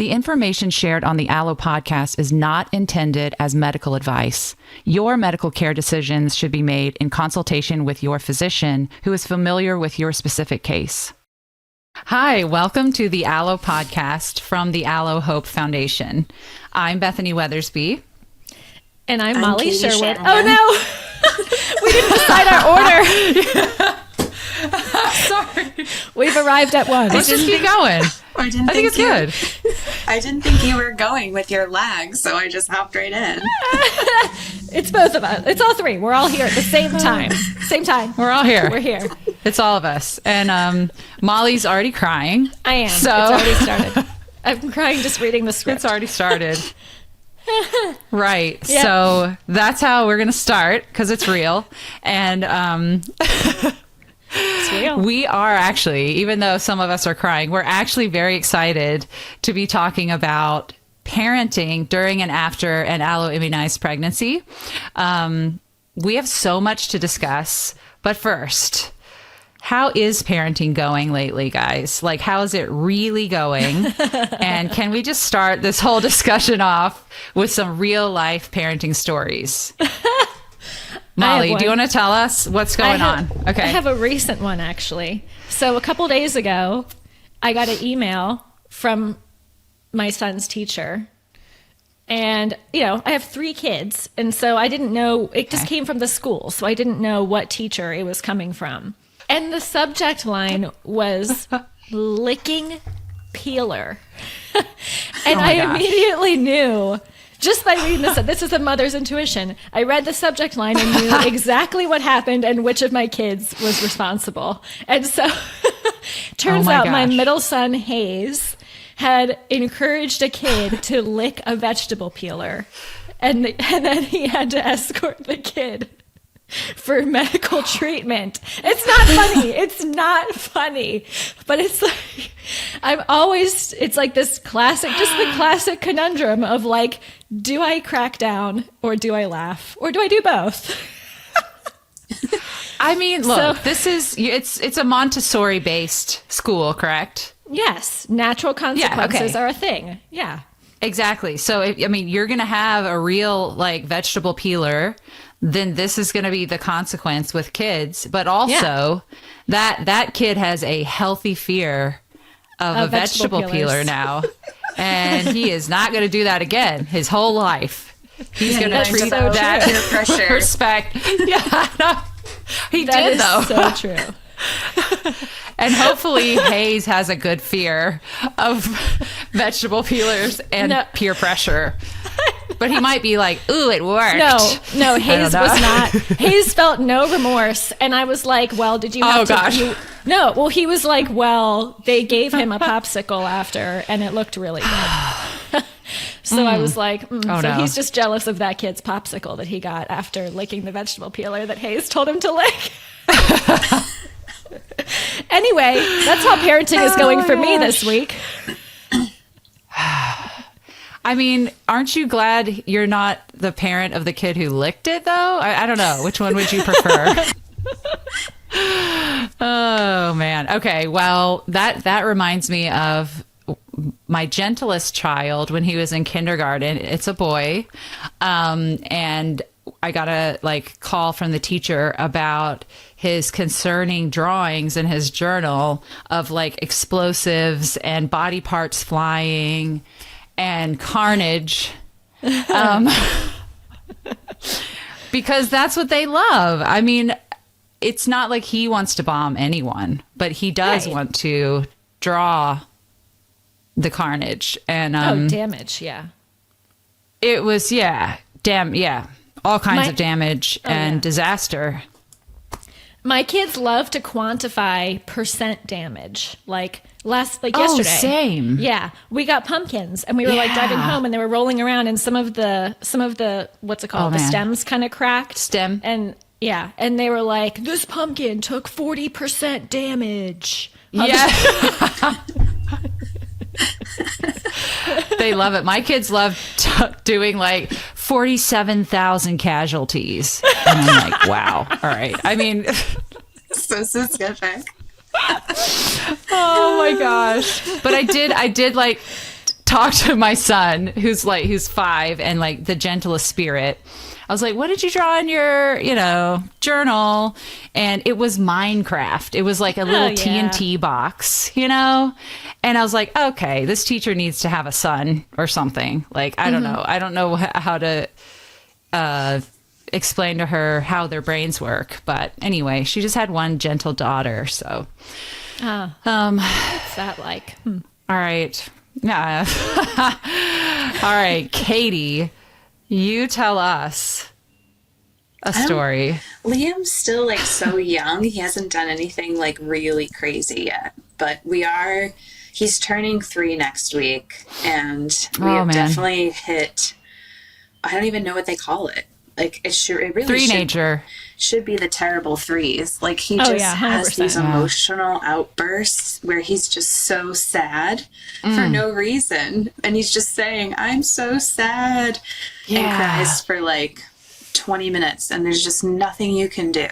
The information shared on the Allo podcast is not intended as medical advice. Your medical care decisions should be made in consultation with your physician who is familiar with your specific case. Hi, welcome to the Allo podcast from the Allo Hope Foundation. I'm Bethany Weathersby. And I'm Molly Katie Sherwood. Shanahan. Oh no, we didn't decide our order. Sorry. We've arrived at one. Let's just keep going. I think it's good. I didn't think you were going with your lag, so I just hopped right in. It's both of us. It's all three. We're all here at the same time. Same time. We're all here. We're here. It's all of us. And Molly's already crying. I am. So It's already started. I'm crying just reading the script. It's already started. Right. Yep. So that's how we're going to start because it's real. And It's real. we are actually, even though some of us are crying, we're actually very excited to be talking about parenting during and after an alloimmunized pregnancy. We have so much to discuss. But first, how is parenting going lately, guys? Like, how is it really going? And can we just start this whole discussion off with some real life parenting stories? Molly, do you want to tell us what's going on? Okay. I have a recent one, actually. So a couple days ago, I got an email from my son's teacher. And, I have 3 kids. And so I didn't know, it just came from the school. So I didn't know what teacher it was coming from. And the subject line was licking peeler. And my I gosh. immediately knew, just by reading this is a mother's intuition. I read the subject line and knew exactly what happened and which of my kids was responsible. And so turns out my gosh. middle son, Hayes, had encouraged a kid to lick a vegetable peeler. And then he had to escort the kid for medical treatment. It's not funny. It's not funny. But it's like, it's like this classic, just the classic conundrum of like, do I crack down or do I laugh or do I do both? I mean, look, it's a Montessori based school, correct? Yes. Natural consequences okay. are a thing. Yeah. Exactly. So, you're going to have a real like vegetable peeler, then this is going to be the consequence with kids. But also that kid has a healthy fear of a vegetable peeler now. And he is not going to do that again his whole life. He's going to treat so that peer pressure. respect. Yeah, no, he That did is though. so true. And hopefully Hayes has a good fear of vegetable peelers and peer pressure. But he might be like, ooh, it worked. No, Hayes was not. Hayes felt no remorse. And I was like, well, did you have No, well, he was like, well, they gave him a popsicle after and it looked really good. So I was like, he's just jealous of that kid's popsicle that he got after licking the vegetable peeler that Hayes told him to lick. Anyway, that's how parenting is going for me this week. I mean, aren't you glad you're not the parent of the kid who licked it, though? I don't know. Which one would you prefer? Oh, man. Okay, well, that reminds me of my gentlest child when he was in kindergarten. It's a boy. And I got a call from the teacher about his concerning drawings in his journal of explosives and body parts flying and carnage, because that's what they love. I mean, it's not like he wants to bomb anyone, but he does want to draw the carnage and damage. Yeah, it was all kinds of damage and disaster. My kids love to quantify percent damage, yesterday. Same. Yeah, we got pumpkins, and we were driving home, and they were rolling around, and some of the what's it called? The stems kind of cracked. And they were like, this pumpkin took 40% damage. Yeah. They love it. My kids love doing 47,000 casualties. And I'm like, wow. All right. I mean, so specific. Oh my gosh. But I did talk to my son who's 5 and like the gentlest spirit. I was like, what did you draw in your, journal? And it was Minecraft. It was like a little TNT box, And I was like, okay, this teacher needs to have a son or something. Like, I don't know. I don't know how to explain to her how their brains work. But anyway, she just had one gentle daughter. So, what's that like? All right. All right, Katie. You tell us a story. Liam's still like so young. He hasn't done anything like really crazy yet. But he's turning 3 next week. And we have definitely hit, I don't even know what they call it. Like it really three-nager. Should be the terrible threes. Like he just has these emotional outbursts where he's just so sad for no reason. And he's just saying, I'm so sad. And cries for like 20 minutes and there's just nothing you can do.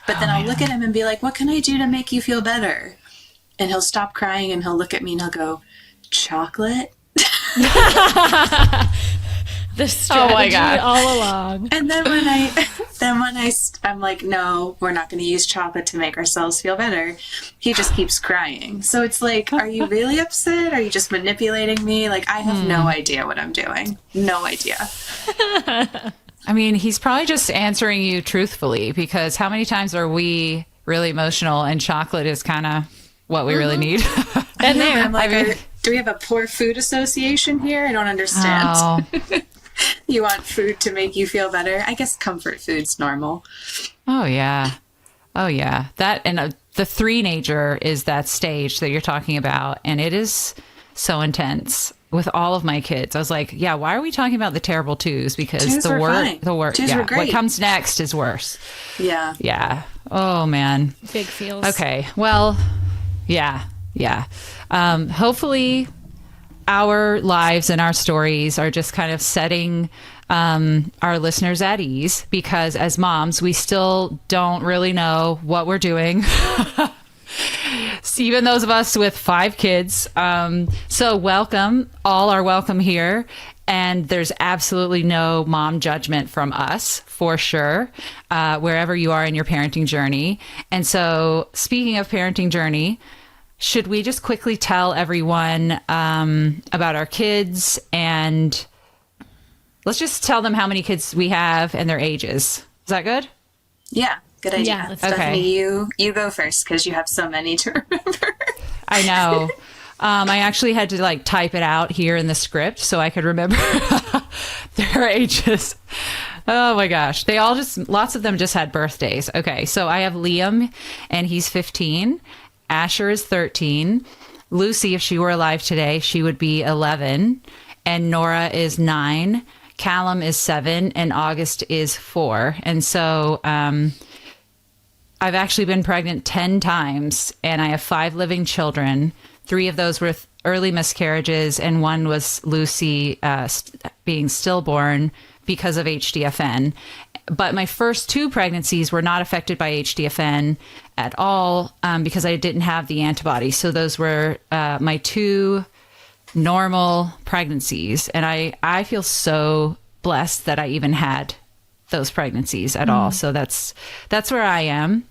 But then I'll look at him and be like, what can I do to make you feel better? And he'll stop crying and he'll look at me and he'll go, chocolate? The strategy all along. And then I'm like, no, we're not going to use chocolate to make ourselves feel better. He just keeps crying. So it's like, are you really upset? Are you just manipulating me? Like, I have no idea what I'm doing. No idea. I mean, he's probably just answering you truthfully because how many times are we really emotional and chocolate is kind of what we really need? And I'm like, do we have a poor food association here? I don't understand. Oh. You want food to make you feel better? I guess comfort food's normal. Oh, yeah. That and the 3-nager is that stage that you're talking about. And it is so intense with all of my kids. I was like, yeah, why are we talking about the terrible 2s? Because twos the worst, twos were great. What comes next is worse. Yeah. Yeah. Oh, man. Big feels. Okay. Well, yeah. Hopefully our lives and our stories are just kind of setting our listeners at ease because as moms, we still don't really know what we're doing. Even those of us with 5 kids. So welcome. All are welcome here. And there's absolutely no mom judgment from us, for sure, wherever you are in your parenting journey. And so speaking of parenting journey, should we just quickly tell everyone about our kids and let's just tell them how many kids we have and their ages. Is that good? Yeah, good idea. Yeah, Bethany, you go first because you have so many to remember. I know. I actually had to type it out here in the script so I could remember their ages. Oh my gosh. Lots of them just had birthdays. Okay. So I have Liam and he's 15. Asher is 13. Lucy, if she were alive today, she would be 11. And Nora is 9. Callum is 7. And August is 4. And so I've actually been pregnant 10 times. And I have 5 living children. 3 of those were early miscarriages. And 1 was Lucy being stillborn because of HDFN. But my first 2 pregnancies were not affected by HDFN at all because I didn't have the antibody. So those were my 2 normal pregnancies. And I feel so blessed that I even had those pregnancies at all. So that's where I am.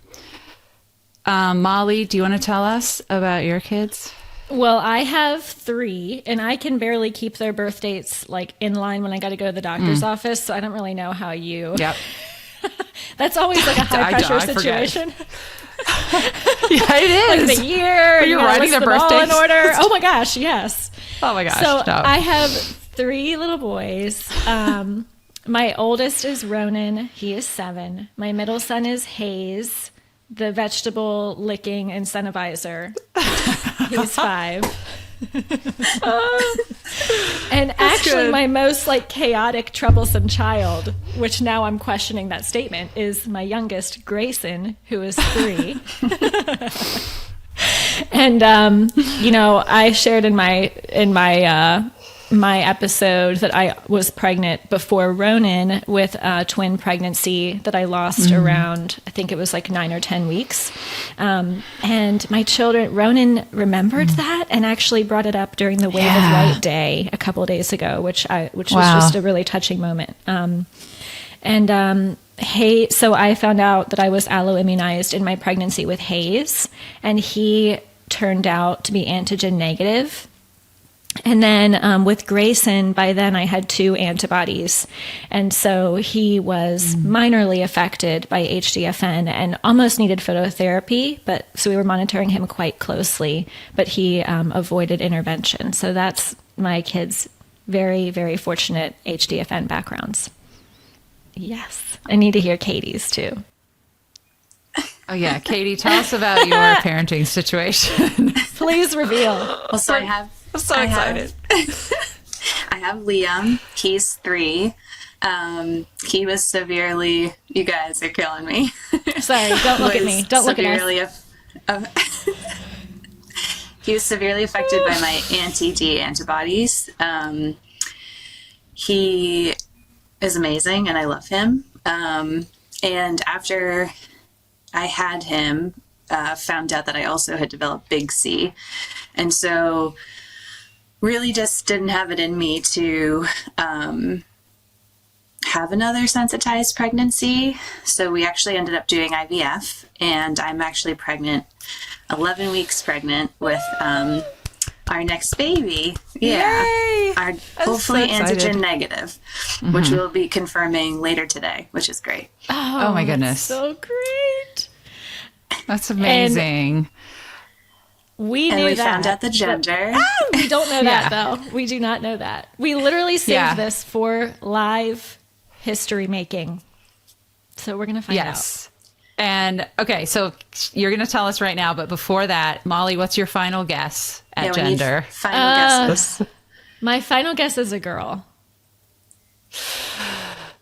Molly, do you want to tell us about your kids? Well, I have 3, and I can barely keep their birth dates in line when I got to go to the doctor's office. So I don't really know how you. Yep. That's always a high pressure situation. Yeah, it is. The year. You're writing their birthdays in order. Oh my gosh, yes. Oh my gosh. So no. I have 3 little boys. My oldest is Ronan. He is 7. My middle son is Hayes, the vegetable licking incentivizer. He's 5. And actually, my most chaotic, troublesome child, which now I'm questioning that statement, is my youngest, Grayson, who is 3. And I shared in my my episode that I was pregnant before Ronan with a twin pregnancy that I lost around, I think it was like 9 or 10 weeks. And my children, Ronan remembered that and actually brought it up during the Wave of Light Day a couple of days ago, which was just a really touching moment. So I found out that I was alloimmunized in my pregnancy with Hayes, and he turned out to be antigen negative. And then with Grayson, by then I had 2 antibodies. And so he was minorly affected by HDFN and almost needed phototherapy. So we were monitoring him quite closely, but he avoided intervention. So that's my kids' very, very fortunate HDFN backgrounds. Yes. I need to hear Katie's too. Oh yeah, Katie, tell us about your parenting situation. Please reveal. Well, so I'm so excited. I have Liam. He's 3. He was severely. You guys are killing me. Sorry, don't look at me. Don't look at us. He was severely affected by my anti-D antibodies. He is amazing, and I love him. And after I had him, found out that I also had developed Big C. And so really just didn't have it in me to have another sensitized pregnancy. So we actually ended up doing IVF, and I'm actually pregnant, 11 weeks pregnant with our next baby. Yeah. Yay! Hopefully so antigen negative, which we'll be confirming later today, which is great. Oh my goodness. So great. That's amazing. We found out the gender. We don't know that, though. We do not know that. We literally saved this for live history making. So we're going to find out. And okay, so you're going to tell us right now, but before that, Molly, what's your final guess at gender? Final guesses. My final guess is a girl.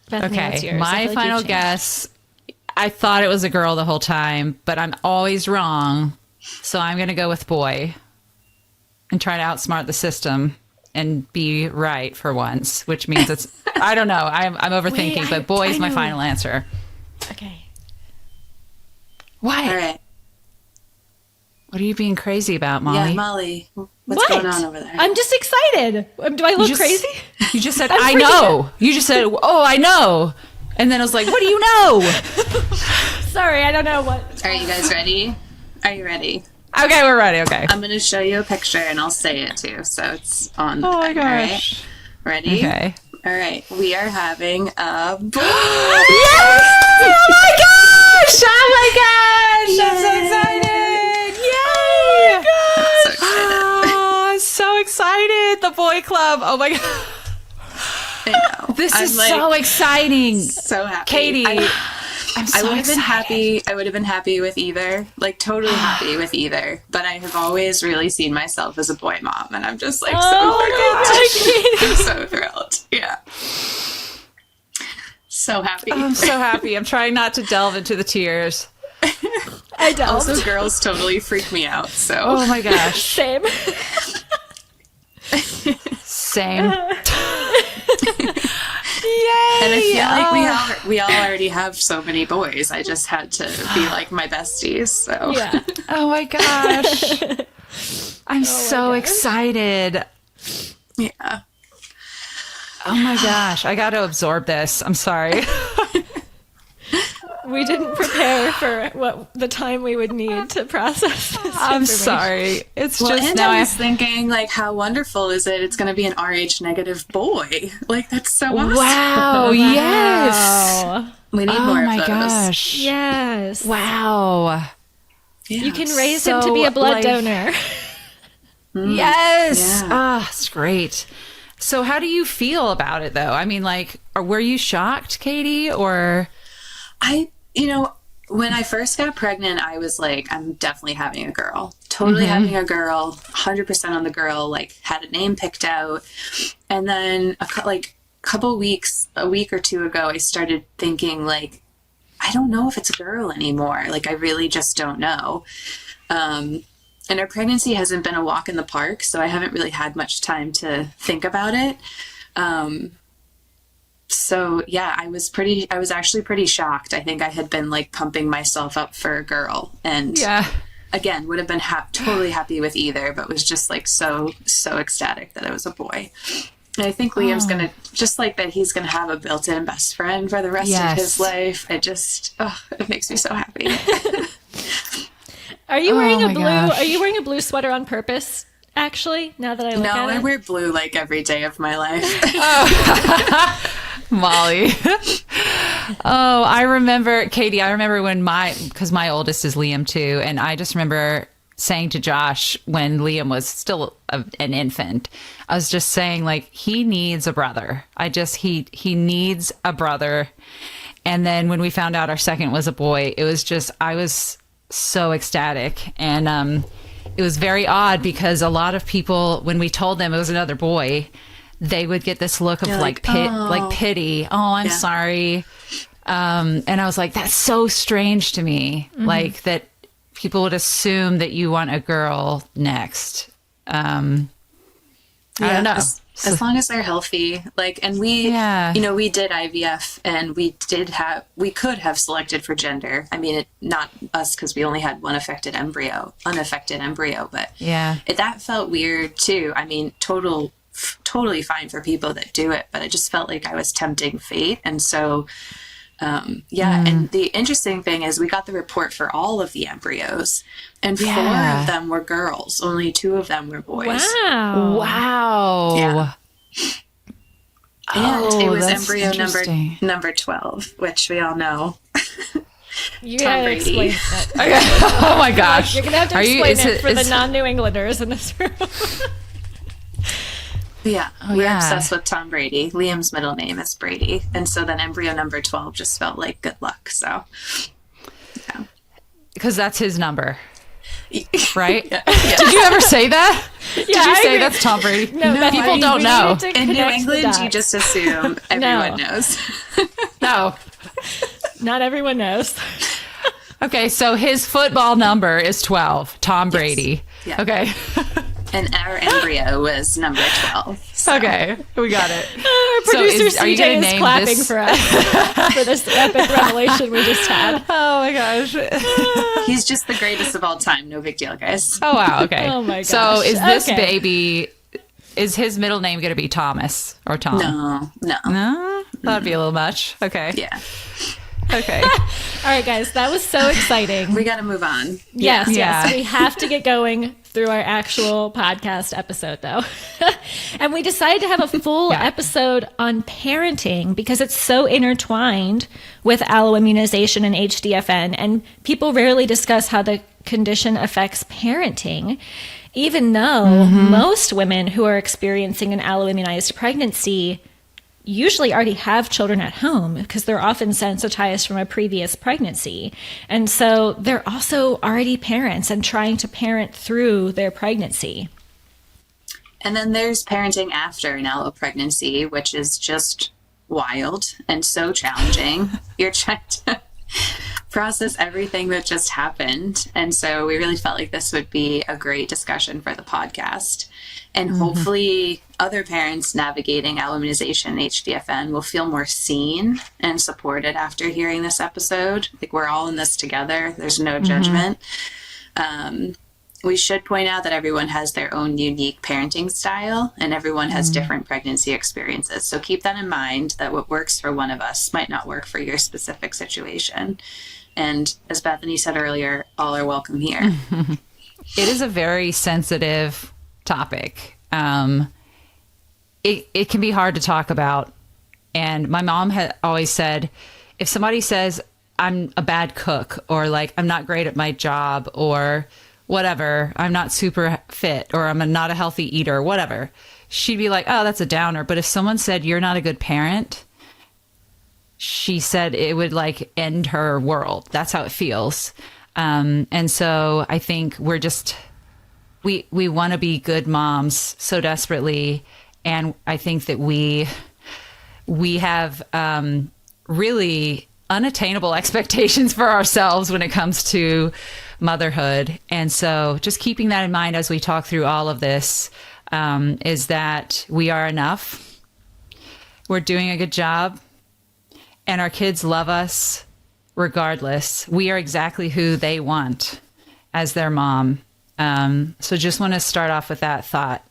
Bethany, what's yours? My final guess, I thought it was a girl the whole time, but I'm always wrong. So I'm going to go with boy and try to outsmart the system and be right for once, which means it's, I don't know. I'm overthinking, but boy is my final answer. Okay. What? All right. What are you being crazy about, Molly? Yeah, Molly, what's going on over there? I'm just excited. Do I look crazy? You just said, I know. You just said, oh, I know. And then I was like, what do you know? Sorry, I don't know what. Are you guys ready? Are you ready? Okay, we're ready. Okay. I'm going to show you a picture and I'll say it too. So it's on. Oh my gosh. All right? Ready? Okay. All right. We are having a boy. Yes! Oh my gosh! Oh my gosh! I'm so excited! Yay! I'm so excited. Oh, I'm so excited! The boy club. Oh my god. I know. This is so exciting. So happy. Katie. I'm so I would have been excited. happy. I would have been happy with either, like totally happy with either. But I have always really seen myself as a boy mom, and I'm just like so thrilled. I'm so thrilled. Yeah. So happy. I'm so happy. I'm trying not to delve into the tears. I don't. Also, girls totally freak me out. So. Oh my gosh. Same. Same. Yay! And I feel like we all already have so many boys. I just had to be like my besties. So Yeah. Oh my gosh. I'm so excited. Yeah. Oh my gosh. I got to absorb this. I'm sorry. We didn't prepare for what the time we would need to process this. I'm information. sorry. It's Well, just and now I was thinking, like, how wonderful is it? It's going to be an Rh negative boy. Like, that's so awesome. Wow. Yes. Wow. We need Oh more my of those. gosh. Yes. Wow. Yeah. You can raise him to be a blood donor. Yes. Yeah. Ah, it's great. So how do you feel about it though? I mean, like, were you shocked, Katie, or? When I first got pregnant, I was like, I'm definitely having a girl. Totally having a girl, 100% on the girl, like, had a name picked out. And then a week or two ago, I started thinking, like, I don't know if it's a girl anymore. Like, I really just don't know. And And our pregnancy hasn't been a walk in the park, so I haven't really had much time to think about it. So yeah, I was actually pretty shocked. I think I had been like pumping myself up for a girl, and again, would have been totally happy with either, but was just like so ecstatic that it was a boy. And I think Liam's going to, just like that, he's going to have a built-in best friend for the rest of his life. It makes me so happy. Are you wearing Are you wearing a blue sweater on purpose? Actually, now that I look at it, I wear blue like every day of my life. Molly. I remember, Katie, when because my oldest is Liam too, and I just remember saying to Josh when Liam was still an infant, I was just saying, like, he needs a brother. He needs a brother. And then when we found out our second was a boy, it was just, I was so ecstatic. And it was very odd because a lot of people, when we told them it was another boy, they would get this look of like pity. Oh, I'm sorry. And I was like, that's so strange to me. Mm-hmm. Like that people would assume that you want a girl next. I don't know. As long as they're healthy, like, and we did IVF, and we could have selected for gender. I mean, not us, because we only had one unaffected embryo, but that felt weird too. I mean, totally fine for people that do it, but it just felt like I was tempting fate. And so, and the interesting thing is we got the report for all of the embryos, and 4 of them were girls. Only 2 of them were boys. Wow. Yeah. And it was embryo number 12, which we all know. You Tom gotta Brady. explain that. Oh my gosh. You're gonna have to explain it for the non-New Englanders in this room. Yeah, we're obsessed with Tom Brady. Liam's middle name is Brady. And so then embryo number 12 just felt like good luck. So, yeah. Because that's his number, right? Did you ever say that? Did you say that's Tom Brady? No, people don't know. In New England, you just assume everyone knows. No. Not everyone knows. Okay, so his football number is 12, Tom Brady. Yeah. Okay. And our embryo was number 12. So. Okay, we got it. Producer are you CJ is name clapping this? for us for this epic revelation we just had. Oh my gosh. He's just the greatest of all time. No big deal, guys. Oh wow, okay. Oh my gosh. So is this baby, is his middle name going to be Thomas or Tom? No. No? That'd be a little much. Okay. Yeah. Okay. All right, guys, that was so exciting. We got to move on. Yes. Yeah. We have to get going through our actual podcast episode, though. And we decided to have a full episode on parenting because it's so intertwined with alloimmunization and HDFN, and people rarely discuss how the condition affects parenting, even though most women who are experiencing an alloimmunized pregnancy usually already have children at home because they're often sensitized from a previous pregnancy. And so they're also already parents and trying to parent through their pregnancy. And then there's parenting after an allo pregnancy, which is just wild and so challenging. You're trying to process everything that just happened. And so we really felt like this would be a great discussion for the podcast. And hopefully other parents navigating alloimmunization and HDFN will feel more seen and supported after hearing this episode. Like, we're all in this together. There's no judgment. We should point out that everyone has their own unique parenting style, and everyone has different pregnancy experiences. So keep that in mind, that what works for one of us might not work for your specific situation. And as Bethany said earlier, all are welcome here. It is a very sensitive topic. It can be hard to talk about. And my mom had always said, if somebody says I'm a bad cook, or like I'm not great at my job, or whatever, I'm not super fit, or I'm not a healthy eater, whatever, she'd be like, oh, that's a downer. But if someone said you're not a good parent, she said it would like end her world. That's how it feels. And so I think we're just, we want to be good moms so desperately. And I think that we have really unattainable expectations for ourselves when it comes to motherhood. And so just keeping that in mind as we talk through all of this, is that we are enough. We're doing a good job, and our kids love us regardless. We are exactly who they want as their mom. So just want to start off with that thought.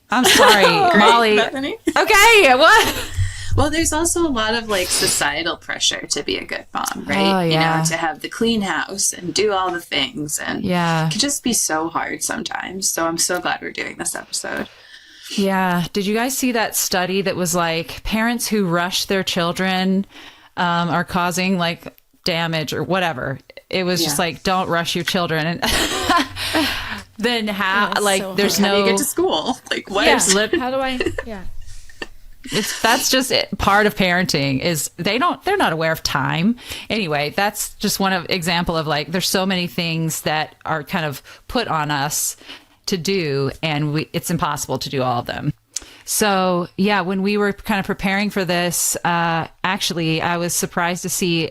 I'm sorry, Molly. Bethany. Okay, what? Well, there's also a lot of like societal pressure to be a good mom, right? Oh, yeah. You know, to have the clean house and do all the things, and Yeah. it can just be so hard sometimes. So I'm so glad we're doing this episode. Yeah. Did you guys see that study that was like parents who rush their children are causing like damage or whatever? It was just like, don't rush your children. And then how, like, so there's How do no, you get to school? Like, what? Yeah. How do I? Yeah. that's just it. Part of parenting is they're not aware of time. Anyway, that's just one of example of like, there's so many things that are kind of put on us to do, and it's impossible to do all of them. So yeah, when we were kind of preparing for this, actually, I was surprised to see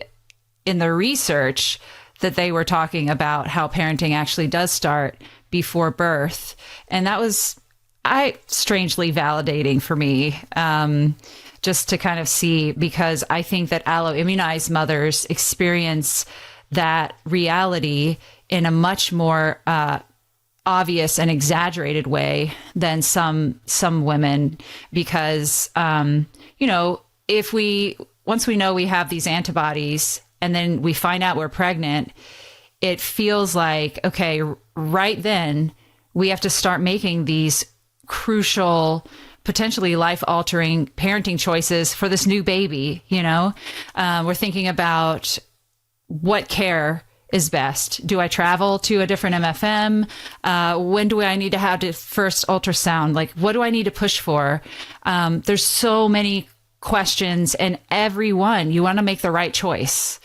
in the research that they were talking about how parenting actually does start before birth. And that was strangely validating for me, just to kind of see, because I think that alloimmunized mothers experience that reality in a much more obvious and exaggerated way than some women, because once we know we have these antibodies and then we find out we're pregnant, it feels like, okay, right then we have to start making these crucial, potentially life-altering parenting choices for this new baby. We're thinking about what care is best. Do I travel to a different MFM? When do I need to have the first ultrasound? Like, what do I need to push for? There's so many questions, and everyone, you want to make the right choice.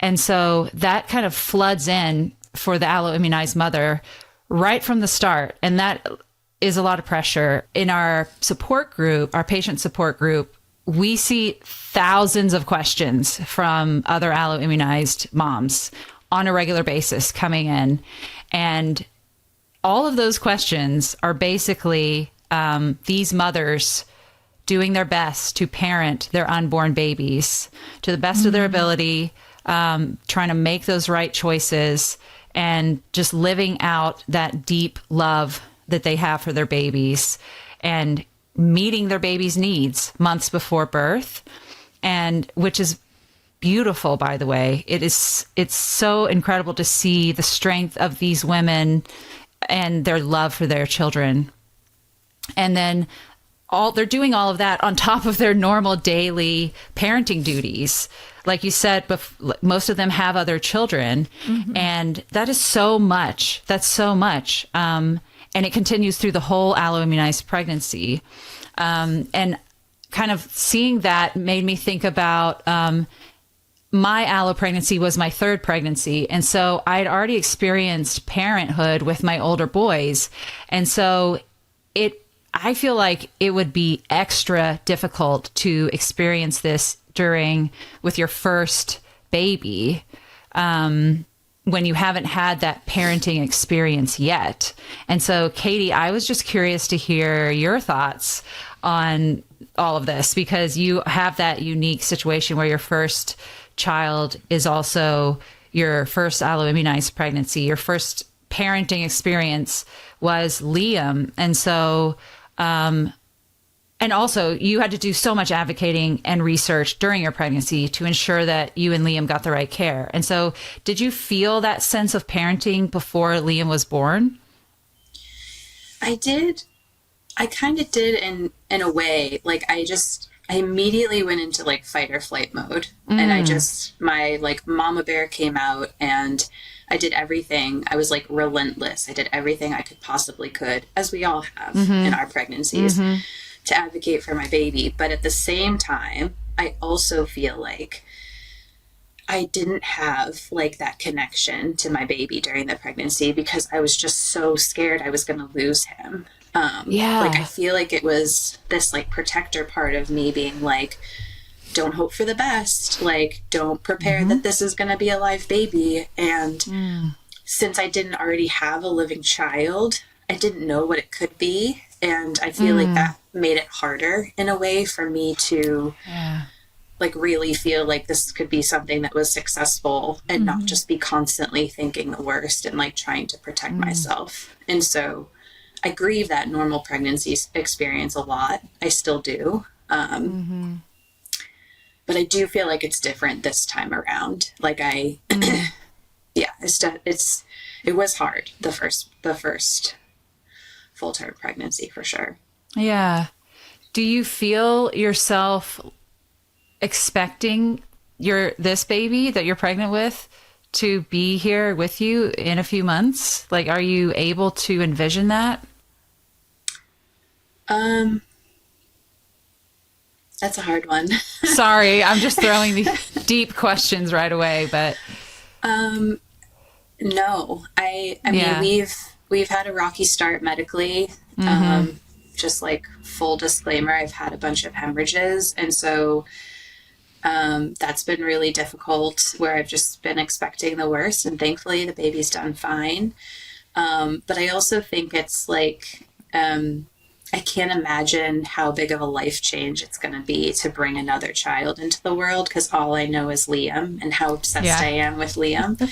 And so that kind of floods in for the alloimmunized mother right from the start. And that is a lot of pressure. In our support group, our patient support group, we see thousands of questions from other alloimmunized moms on a regular basis coming in. And all of those questions are basically these mothers doing their best to parent their unborn babies to the best of their ability, trying to make those right choices, and just living out that deep love that they have for their babies and meeting their baby's needs months before birth, and which is beautiful, by the way. It's so incredible to see the strength of these women and their love for their children. And then they're doing all of that on top of their normal daily parenting duties. Like you said, most of them have other children, and that is so much. That's so much. And it continues through the whole alloimmunized pregnancy. And kind of seeing that made me think about my allo pregnancy was my third pregnancy. And so I had already experienced parenthood with my older boys. And so I feel like it would be extra difficult to experience this with your first baby, when you haven't had that parenting experience yet. And so, Katie, I was just curious to hear your thoughts on all of this, because you have that unique situation where your first child is also your first alloimmunized pregnancy. Your first parenting experience was Liam. And so, and also you had to do so much advocating and research during your pregnancy to ensure that you and Liam got the right care. And so did you feel that sense of parenting before Liam was born? I did. I kind of did in a way. Like I immediately went into like fight or flight mode. And my like mama bear came out, and I did everything. I was like relentless. I did everything I could, as we all have in our pregnancies, to advocate for my baby. But at the same time, I also feel like I didn't have like that connection to my baby during the pregnancy, because I was just so scared I was going to lose him. Like I feel like it was this like protector part of me being like, don't hope for the best. Like, don't prepare that this is going to be a live baby. And since I didn't already have a living child, I didn't know what it could be. And I feel like that made it harder in a way for me to like really feel like this could be something that was successful and not just be constantly thinking the worst and like trying to protect myself. And so I grieve that normal pregnancy experience a lot. I still do. But I do feel like it's different this time around. Like it was hard the first full-term pregnancy for sure. Yeah. Do you feel yourself expecting this baby that you're pregnant with to be here with you in a few months? Like, are you able to envision that? That's a hard one. Sorry, I'm just throwing these deep questions right away, but no. I mean we've had a rocky start medically. Just like full disclaimer, I've had a bunch of hemorrhages, and so that's been really difficult, where I've just been expecting the worst, and thankfully the baby's done fine. But I also think it's like I can't imagine how big of a life change it's going to be to bring another child into the world, because all I know is Liam and how obsessed I am with Liam.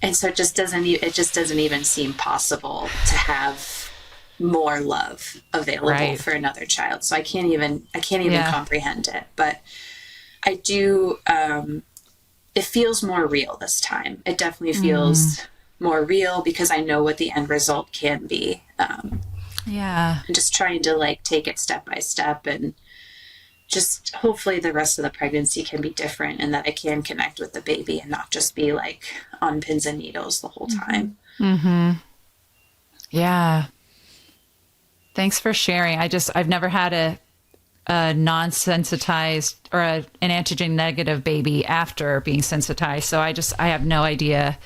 And so it just doesn't even seem possible to have more love available for another child. So I can't even comprehend it. But I do, it feels more real this time. It definitely feels more real because I know what the end result can be. And just trying to like take it step by step, and just hopefully the rest of the pregnancy can be different, and that I can connect with the baby and not just be like on pins and needles the whole time. Yeah. Thanks for sharing. I've never had a non-sensitized or an antigen negative baby after being sensitized. So I have no idea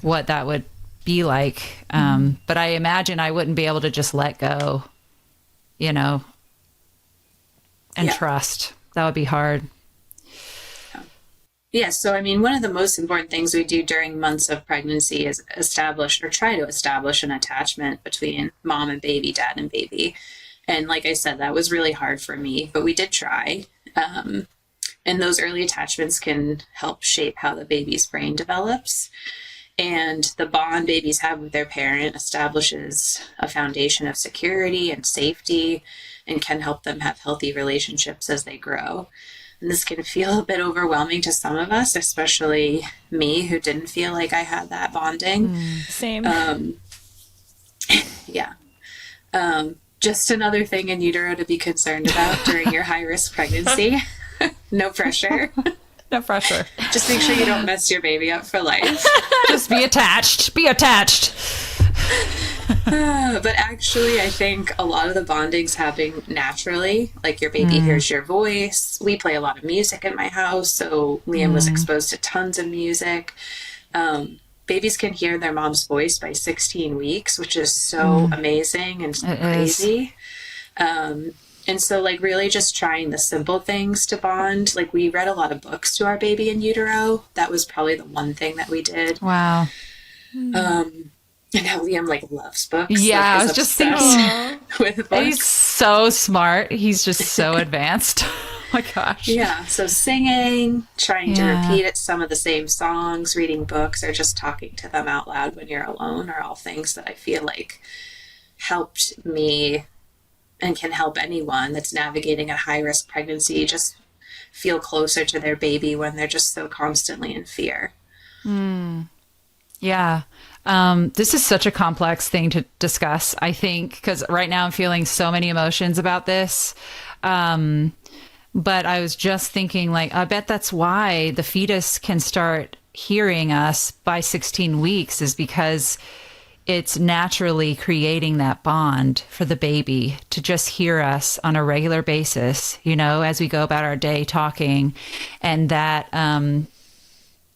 what that would be like. But I imagine I wouldn't be able to just let go, and trust. That would be hard. Yeah. So, I mean, one of the most important things we do during months of pregnancy is try to establish an attachment between mom and baby, dad and baby. And like I said, that was really hard for me, but we did try. And those early attachments can help shape how the baby's brain develops. And the bond babies have with their parent establishes a foundation of security and safety, and can help them have healthy relationships as they grow. And this can feel a bit overwhelming to some of us, especially me, who didn't feel like I had that bonding. Same. Just another thing in utero to be concerned about during your high-risk pregnancy. No pressure. No pressure. Just make sure you don't mess your baby up for life. Just be attached. Be attached. But actually, I think a lot of the bonding's happening naturally. Like your baby hears your voice. We play a lot of music in my house, so Liam was exposed to tons of music. Babies can hear their mom's voice by 16 weeks, which is so amazing and crazy. And so, like, really just trying the simple things to bond. Like, we read a lot of books to our baby in utero. That was probably the one thing that we did. Wow. And now Liam, like, loves books. Yeah, like, I was just thinking with books. He's so smart. He's just so advanced. Oh my gosh. Yeah. So singing, trying to repeat some of the same songs, reading books, or just talking to them out loud when you're alone are all things that I feel like helped me and can help anyone that's navigating a high-risk pregnancy just feel closer to their baby when they're just so constantly in fear. Yeah. This is such a complex thing to discuss, I think, because right now I'm feeling so many emotions about this. But I was just thinking, like, I bet that's why the fetus can start hearing us by 16 weeks, is because it's naturally creating that bond for the baby to just hear us on a regular basis, as we go about our day talking. And that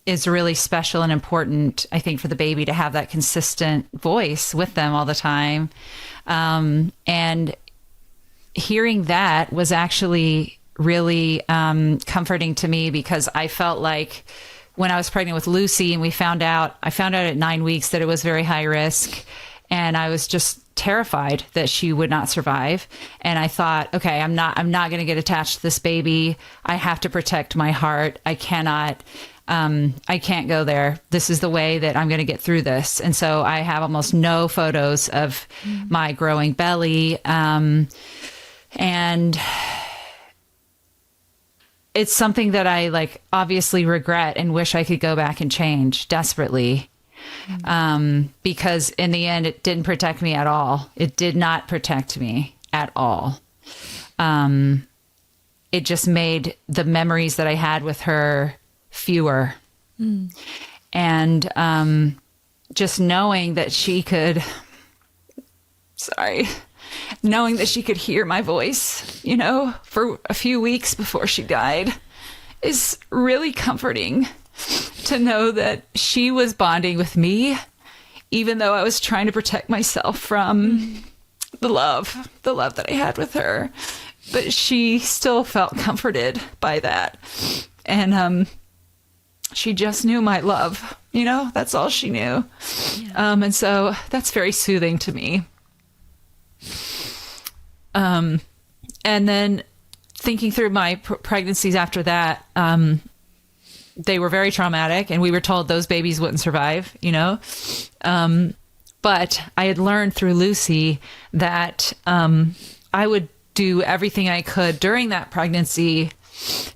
is really special and important, I think, for the baby to have that consistent voice with them all the time. And hearing that was actually really comforting to me, because I felt like when I was pregnant with Lucy and I found out at 9 weeks that it was very high risk, and I was just terrified that she would not survive. And I thought, okay, I'm not going to get attached to this baby. I have to protect my heart. I can't go there. This is the way that I'm going to get through this. And so I have almost no photos of my growing belly. And it's something that I obviously regret and wish I could go back and change desperately. Because in the end, it didn't protect me at all. It did not protect me at all. It just made the memories that I had with her fewer. And just knowing that she could hear my voice, for a few weeks before she died, is really comforting. To know that she was bonding with me, even though I was trying to protect myself from the love that I had with her. But she still felt comforted by that. And she just knew my love, that's all she knew. Yeah. And so that's very soothing to me. And then thinking through my pregnancies after that, they were very traumatic, and we were told those babies wouldn't survive, but I had learned through Lucy that I would do everything I could during that pregnancy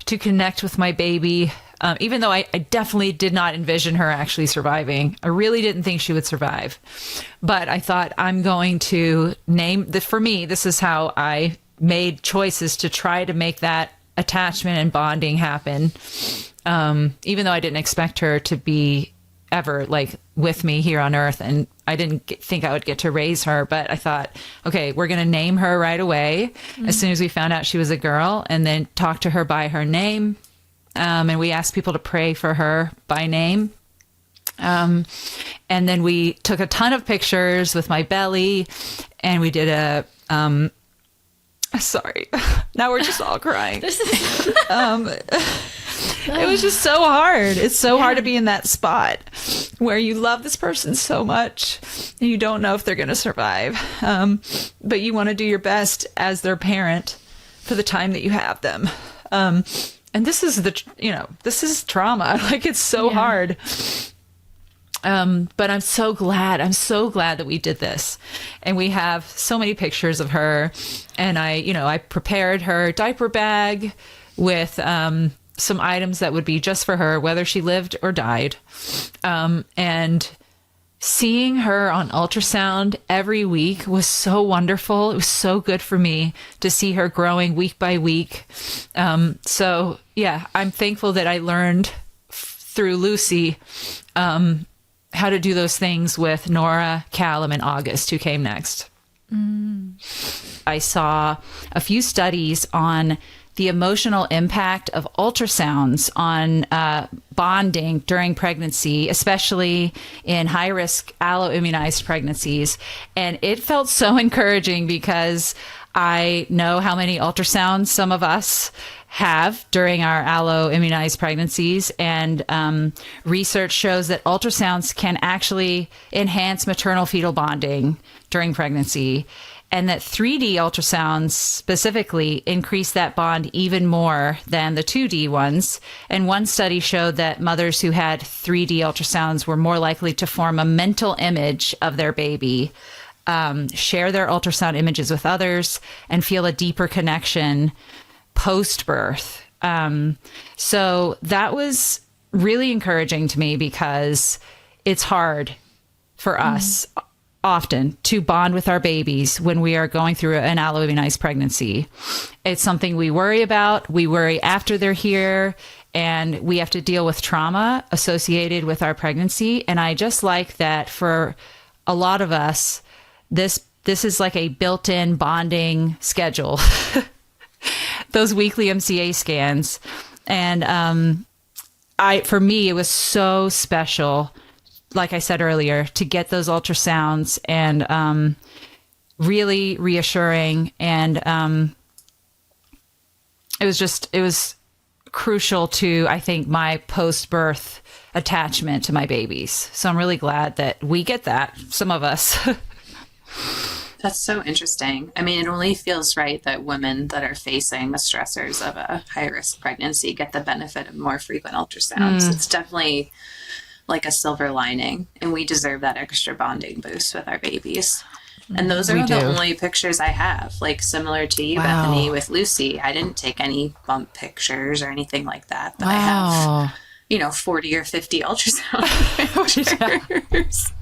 to connect with my baby, even though I definitely did not envision her actually surviving. I really didn't think she would survive. But I thought, I'm going to for me, this is how I made choices to try to make that attachment and bonding happen. Even though I didn't expect her to be ever with me here on earth, and I didn't think I would get to raise her, but I thought, okay, we're going to name her right away as soon as we found out she was a girl, and then talk to her by her name. And we asked people to pray for her by name. And then we took a ton of pictures with my belly, and we did sorry, now we're just all crying. It was just so hard. It's so hard to be in that spot where you love this person so much and you don't know if they're going to survive. But you want to do your best as their parent for the time that you have them. And this is this is trauma. It's so hard. But I'm so glad that we did this, and we have so many pictures of her. And I prepared her diaper bag with, some items that would be just for her, whether she lived or died. And seeing her on ultrasound every week was so wonderful. It was so good for me to see her growing week by week. So yeah, I'm thankful that I learned through Lucy, how to do those things with Nora, Callum, and August, who came next. I saw a few studies on the emotional impact of ultrasounds on bonding during pregnancy, especially in high-risk alloimmunized pregnancies. And it felt so encouraging, because I know how many ultrasounds some of us have during our alloimmunized pregnancies. And research shows that ultrasounds can actually enhance maternal fetal bonding during pregnancy, and that 3D ultrasounds specifically increase that bond even more than the 2D ones. And one study showed that mothers who had 3D ultrasounds were more likely to form a mental image of their baby, share their ultrasound images with others, and feel a deeper connection post-birth. So that was really encouraging to me, because it's hard for us often to bond with our babies when we are going through an alloimmunized pregnancy. It's something we worry about. We worry after they're here, and we have to deal with trauma associated with our pregnancy. And I just like that for a lot of us, this is like a built-in bonding schedule, those weekly MCA scans. And for me, it was so special, like I said earlier, to get those ultrasounds, and really reassuring. And it was crucial to, I think, my post-birth attachment to my babies. So I'm really glad that we get that, some of us. That's so interesting. I mean, it only feels right that women that are facing the stressors of a high-risk pregnancy get the benefit of more frequent ultrasounds. It's definitely like a silver lining, and we deserve that extra bonding boost with our babies. And those are the only pictures I have, like similar to you, Bethany, with Lucy. I didn't take any bump pictures or anything like that, but I have, 40 or 50 ultrasound pictures.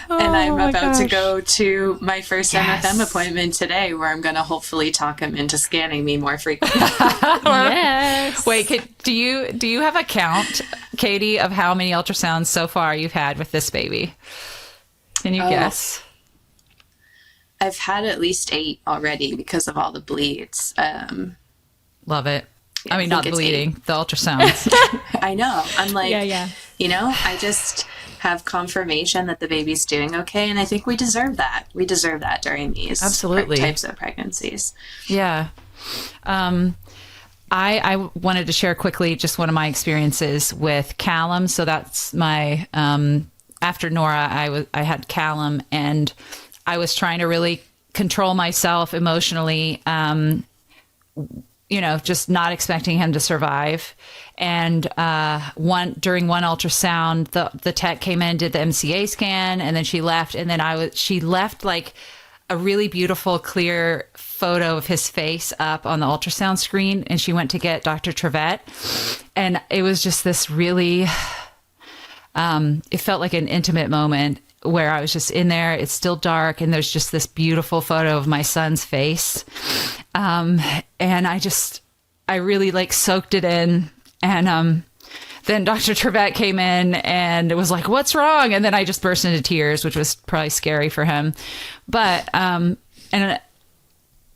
And I'm about to go to my first MFM appointment today, where I'm going to hopefully talk him into scanning me more frequently. Yes. Wait, do you have a count, Katie, of how many ultrasounds so far you've had with this baby? Can you guess? I've had at least 8 already because of all the bleeds. Love it. Yeah, I mean, not bleeding, 8. The ultrasounds. I know. I'm like, yeah. I just have confirmation that the baby's doing okay. And I think we deserve that. We deserve that during these types of pregnancies. Yeah. I wanted to share quickly just one of my experiences with Callum. So that's my, after Nora, I had Callum, and I was trying to really control myself emotionally, just not expecting him to survive. And during one ultrasound, the tech came in, did the MCA scan, and then she left. And then she left like a really beautiful, clear photo of his face up on the ultrasound screen. And she went to get Dr. Trevette. And it was just this really, it felt like an intimate moment where I was just in there. It's still dark, and there's just this beautiful photo of my son's face. And I really like soaked it in. And then Dr. Trevette came in and it was like, "What's wrong?" And then I just burst into tears, which was probably scary for him. But, and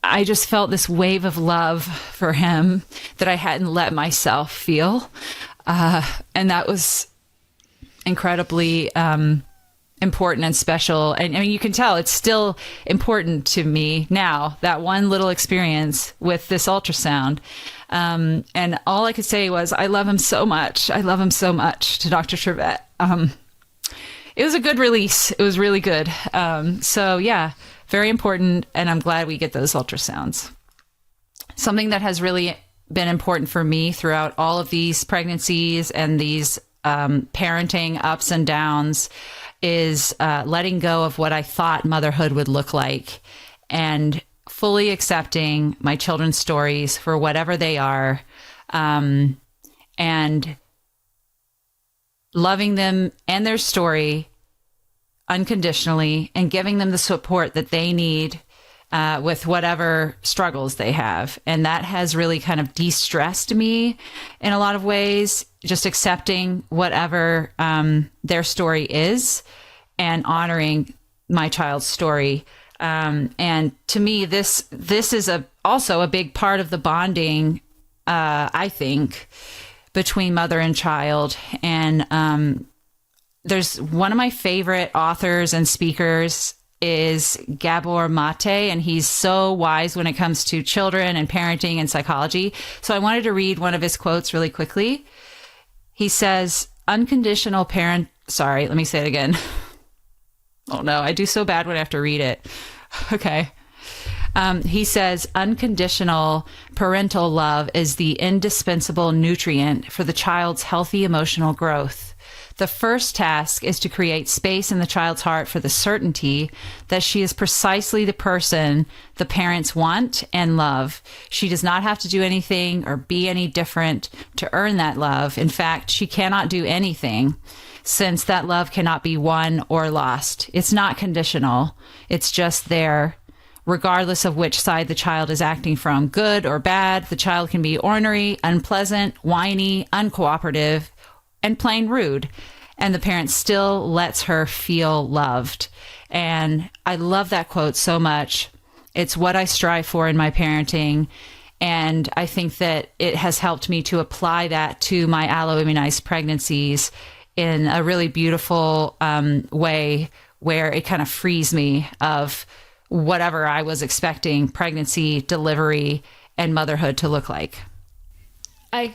I just felt this wave of love for him that I hadn't let myself feel. And that was incredibly, important and special. And I mean, you can tell it's still important to me now, that one little experience with this ultrasound. And all I could say was, I love him so much. I love him so much, to Dr. Trevette. It was a good release. It was really good. So yeah, very important. And I'm glad we get those ultrasounds. Something that has really been important for me throughout all of these pregnancies and these parenting ups and downs is letting go of what I thought motherhood would look like, and fully accepting my children's stories for whatever they are, and loving them and their story unconditionally, and giving them the support that they need with whatever struggles they have. And that has really kind of de-stressed me in a lot of ways, just accepting whatever their story is and honoring my child's story. And to me, this is also a big part of the bonding, I think, between mother and child. And there's one of my favorite authors and speakers is Gabor Mate, and he's so wise when it comes to children and parenting and psychology. So I wanted to read one of his quotes really quickly. He says, unconditional parent... Sorry, let me say it again. Oh no, I do so bad when I have to read it. Okay. He says, unconditional parental love is the indispensable nutrient for the child's healthy emotional growth. The first task is to create space in the child's heart for the certainty that she is precisely the person the parents want and love. She does not have to do anything or be any different to earn that love. In fact, she cannot do anything, since that love cannot be won or lost. It's not conditional. It's just there. Regardless of which side the child is acting from, good or bad, the child can be ornery, unpleasant, whiny, uncooperative, and plain rude, and the parent still lets her feel loved. And I love that quote so much. It's what I strive for in my parenting, and I think that it has helped me to apply that to my alloimmunized pregnancies in a really beautiful way, where it kind of frees me of whatever I was expecting pregnancy, delivery, and motherhood to look like. I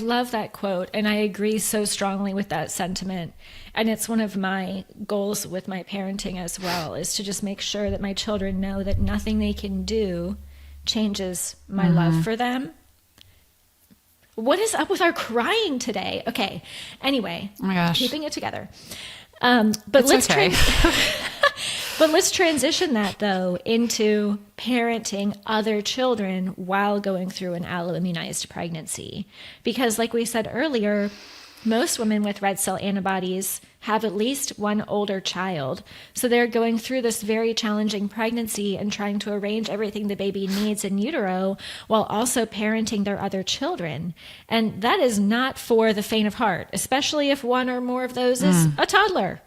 love that quote, and I agree so strongly with that sentiment. And it's one of my goals with my parenting as well, is to just make sure that my children know that nothing they can do changes my love for them. What is up with our crying today? Okay. Anyway, oh my gosh, keeping it together. But let's transition that though into parenting other children while going through an alloimmunized pregnancy. Because like we said earlier, most women with red cell antibodies have at least one older child. So they're going through this very challenging pregnancy and trying to arrange everything the baby needs in utero while also parenting their other children. And that is not for the faint of heart, especially if one or more of those is a toddler.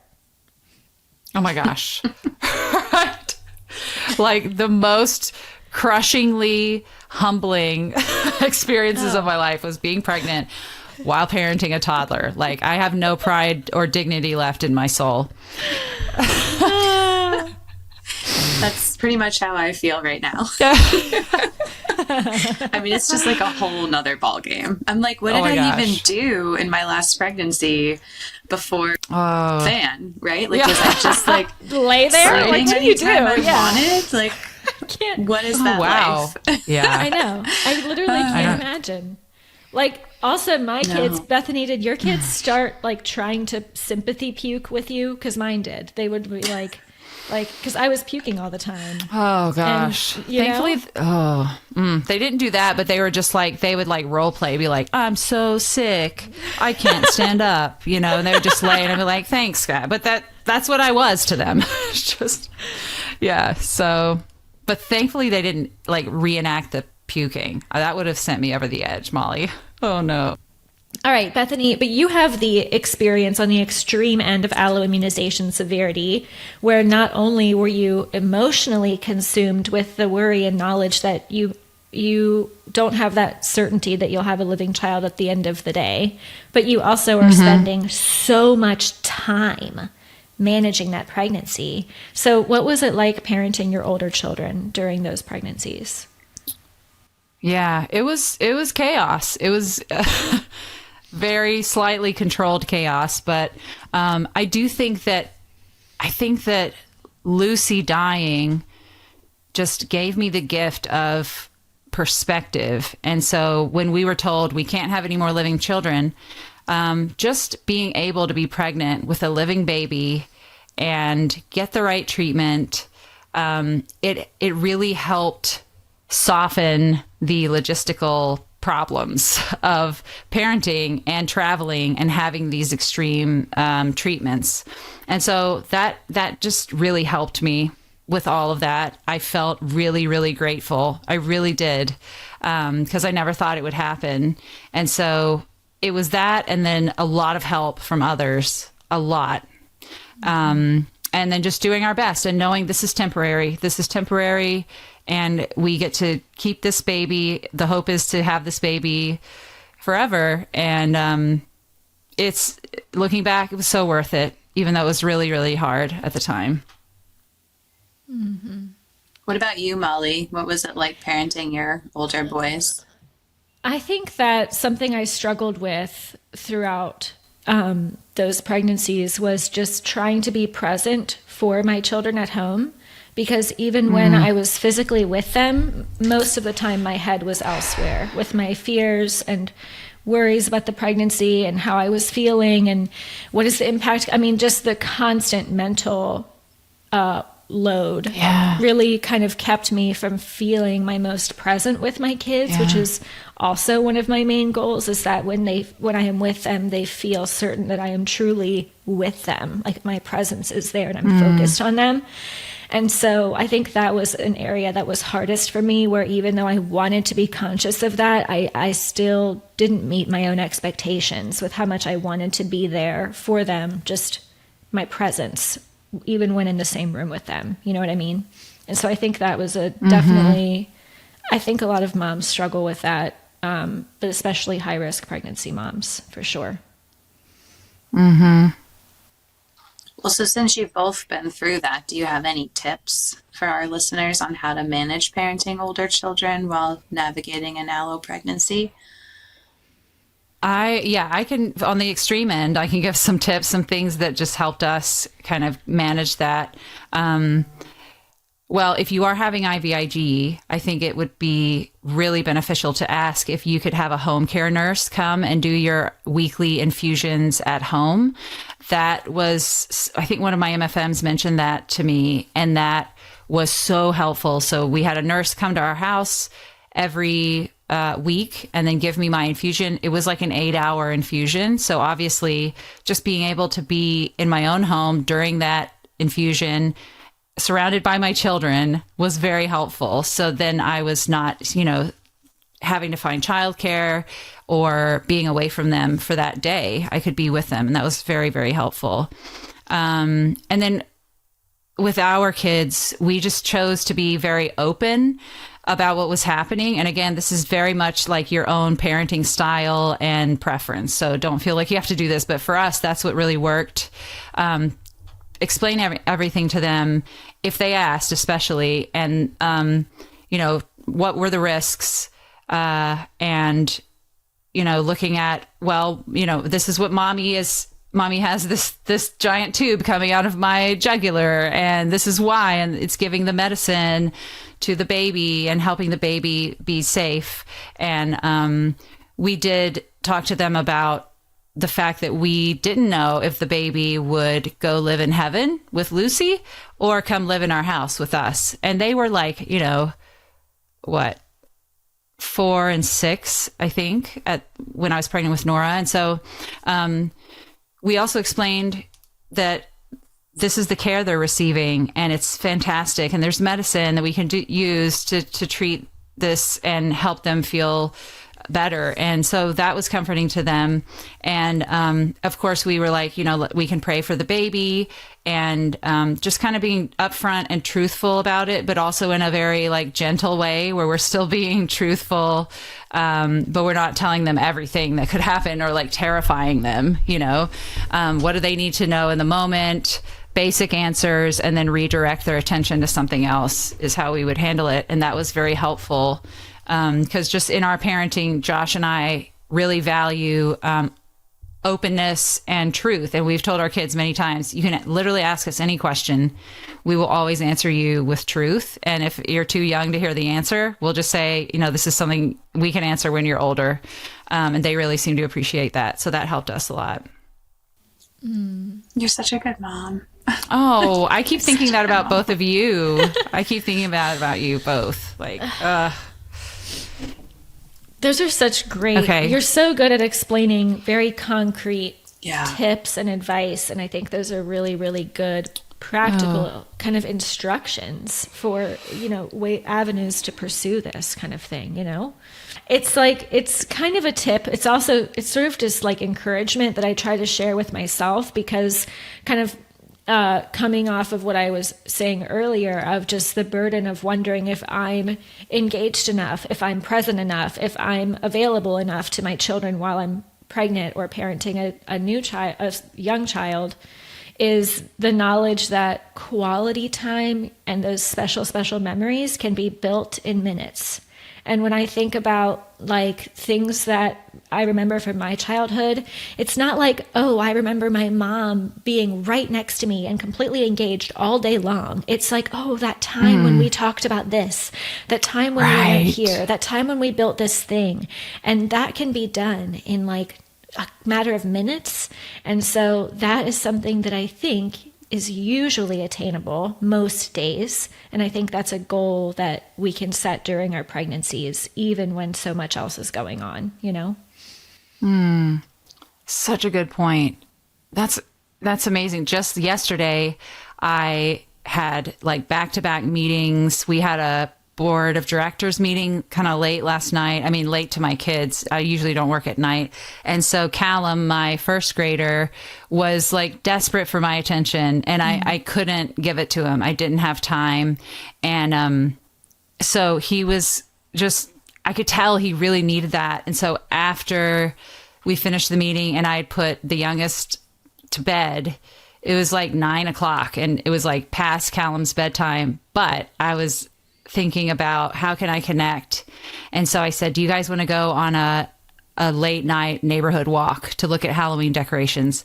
Oh my gosh. Right? Like the most crushingly humbling experiences of my life was being pregnant while parenting a toddler. Like I have no pride or dignity left in my soul. That's pretty much how I feel right now. I mean, it's just like a whole nother ball game. I'm like, what did I even do in my last pregnancy before fan, right? Like, was I just like lay there? Like, what do you do? I wanted? Like, I can't. What is that life? Yeah. I know. I literally can't imagine. Like, also my kids, Bethany, did your kids start like trying to sympathy puke with you? Because mine did. They would be like, because I was puking all the time. Oh gosh. And, thankfully, they didn't do that, but they were just like, they would like role play, be like, I'm so sick, I can't stand up, you know, and they would just lay and I'd be like, thanks, God. But that's what I was to them. Just, yeah. So, but thankfully they didn't like reenact the puking. That would have sent me over the edge, Molly. Oh no. All right, Bethany, but you have the experience on the extreme end of alloimmunization severity, where not only were you emotionally consumed with the worry and knowledge that you don't have that certainty that you'll have a living child at the end of the day, but you also are spending so much time managing that pregnancy. So what was it like parenting your older children during those pregnancies? Yeah, it was chaos. It was very slightly controlled chaos, but I think that Lucy dying just gave me the gift of perspective. And so when we were told we can't have any more living children, just being able to be pregnant with a living baby and get the right treatment, it really helped soften the logistical problems of parenting and traveling and having these extreme treatments. And so that just really helped me with all of that. I felt really, really grateful. I really did, because I never thought it would happen. And so it was that, and then a lot of help from others, a lot. And then just doing our best and knowing this is temporary, and we get to keep this baby. The hope is to have this baby forever. And it's, looking back, it was so worth it, even though it was really, really hard at the time. Mm-hmm. What about you, Molly? What was it like parenting your older boys? I think that something I struggled with throughout those pregnancies was just trying to be present for my children at home. Because even when I was physically with them, most of the time my head was elsewhere with my fears and worries about the pregnancy and how I was feeling and what is the impact. I mean, just the constant mental load really kind of kept me from feeling my most present with my kids, which is also one of my main goals, is that when I am with them, they feel certain that I am truly with them, like my presence is there and I'm focused on them. And so I think that was an area that was hardest for me, where even though I wanted to be conscious of that, I still didn't meet my own expectations with how much I wanted to be there for them, just my presence, even when in the same room with them. You know what I mean? And so I think that was definitely, I think a lot of moms struggle with that, but especially high-risk pregnancy moms, for sure. Mm-hmm. Well, so since you've both been through that, do you have any tips for our listeners on how to manage parenting older children while navigating an allo pregnancy? I can, on the extreme end, I can give some tips, some things that just helped us kind of manage that. Well, if you are having IVIG, I think it would be really beneficial to ask if you could have a home care nurse come and do your weekly infusions at home. That was, I think one of my MFMs mentioned that to me, and that was so helpful. So we had a nurse come to our house every week and then give me my infusion. It was like an 8-hour infusion. So obviously, just being able to be in my own home during that infusion, surrounded by my children, was very helpful. So then I was not, having to find childcare or being away from them for that day. I could be with them. And that was very, very helpful. And then with our kids, we just chose to be very open about what was happening. And again, this is very much like your own parenting style and preference. So don't feel like you have to do this. But for us, that's what really worked. Explain everything to them if they asked, especially, and what were the risks, and looking at, this is what mommy is. Mommy has this giant tube coming out of my jugular, and this is why, and it's giving the medicine to the baby and helping the baby be safe. And we did talk to them about the fact that we didn't know if the baby would go live in heaven with Lucy or come live in our house with us. And they were like, 4 and 6, I think, when I was pregnant with Nora. And so we also explained that this is the care they're receiving, and it's fantastic. And there's medicine that we can use to treat this and help them feel better. And so that was comforting to them. And of course, we were like, we can pray for the baby, and just kind of being upfront and truthful about it, but also in a very gentle way where we're still being truthful, but we're not telling them everything that could happen or terrifying them. What do they need to know in the moment? Basic answers, and then redirect their attention to something else is how we would handle it. And that was very helpful. Because just in our parenting, Josh and I really value openness and truth. And we've told our kids many times, you can literally ask us any question. We will always answer you with truth. And if you're too young to hear the answer, we'll just say, this is something we can answer when you're older. And they really seem to appreciate that. So that helped us a lot. You're such a good mom. Oh, I keep thinking that about both of you. I keep thinking about you both. Those are such great. Okay. You're so good at explaining very concrete tips and advice. And I think those are really, really good practical kind of instructions for, avenues to pursue this kind of thing, It's kind of a tip. It's sort of just encouragement that I try to share with myself, because kind of coming off of what I was saying earlier of just the burden of wondering if I'm engaged enough, if I'm present enough, if I'm available enough to my children while I'm pregnant or parenting a young child, is the knowledge that quality time and those special, special memories can be built in minutes. And when I think about things that I remember from my childhood, it's not I remember my mom being right next to me and completely engaged all day long. It's that time when we talked about this, that time when we went here, that time when we built this thing. And that can be done in a matter of minutes. And so that is something that I think is usually attainable most days. And I think that's a goal that we can set during our pregnancies, even when so much else is going on, Such a good point. That's amazing. Just yesterday, I had back-to-back meetings. We had a board of directors meeting kind of late last night. I mean, late to my kids. I usually don't work at night. And so Callum, my first grader, was desperate for my attention, and I couldn't give it to him. I didn't have time. And so he was I could tell he really needed that. And so after we finished the meeting and I had put the youngest to bed, it was like 9:00 and it was like past Callum's bedtime, but I was thinking about how can I connect. And so I said, do you guys want to go on a late night neighborhood walk to look at Halloween decorations?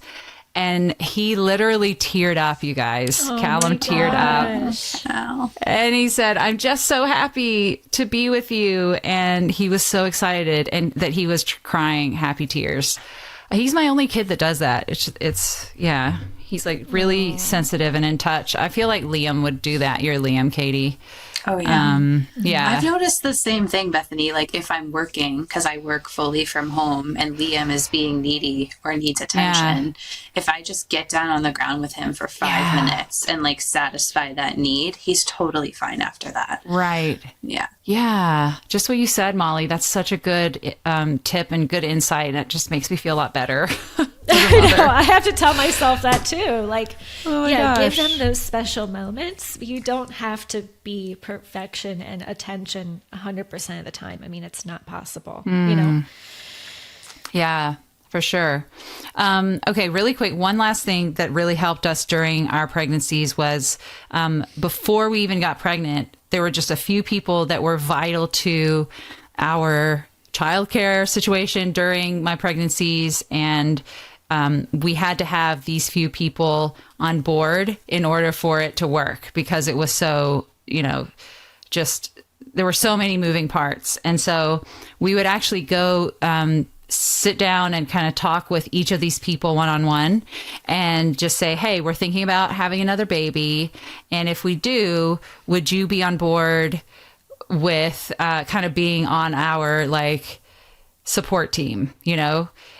And he literally teared up, you guys. Callum teared up. Wow. And he said, I'm just so happy to be with you. And he was so excited and that he was crying happy tears. He's my only kid that does that. Yeah. He's like really sensitive and in touch. I feel like Liam would do that. You're Liam, Katie. Oh, yeah. Yeah. I've noticed the same thing, Bethany. Like if I'm working, because I work fully from home and Liam is being needy or needs attention, if I just get down on the ground with him for 5 minutes and like satisfy that need, he's totally fine after that. Right. Yeah. Yeah. Just what you said, Molly. That's such a good tip and good insight. And it just makes me feel a lot better. I know. I have to tell myself that too. Like, gosh. give them those special moments. You don't have to be perfection and attention 100% of the time. I mean, it's not possible, you know? Yeah, for sure. Okay, really quick. One last thing that really helped us during our pregnancies was before we even got pregnant, there were just a few people that were vital to our childcare situation during my pregnancies. And we had to have these few people on board in order for it to work because it was so, just there were so many moving parts. And so we would actually go sit down and kind of talk with each of these people one-on-one and just say, hey, we're thinking about having another baby. And if we do, would you be on board with kind of being on our like support team,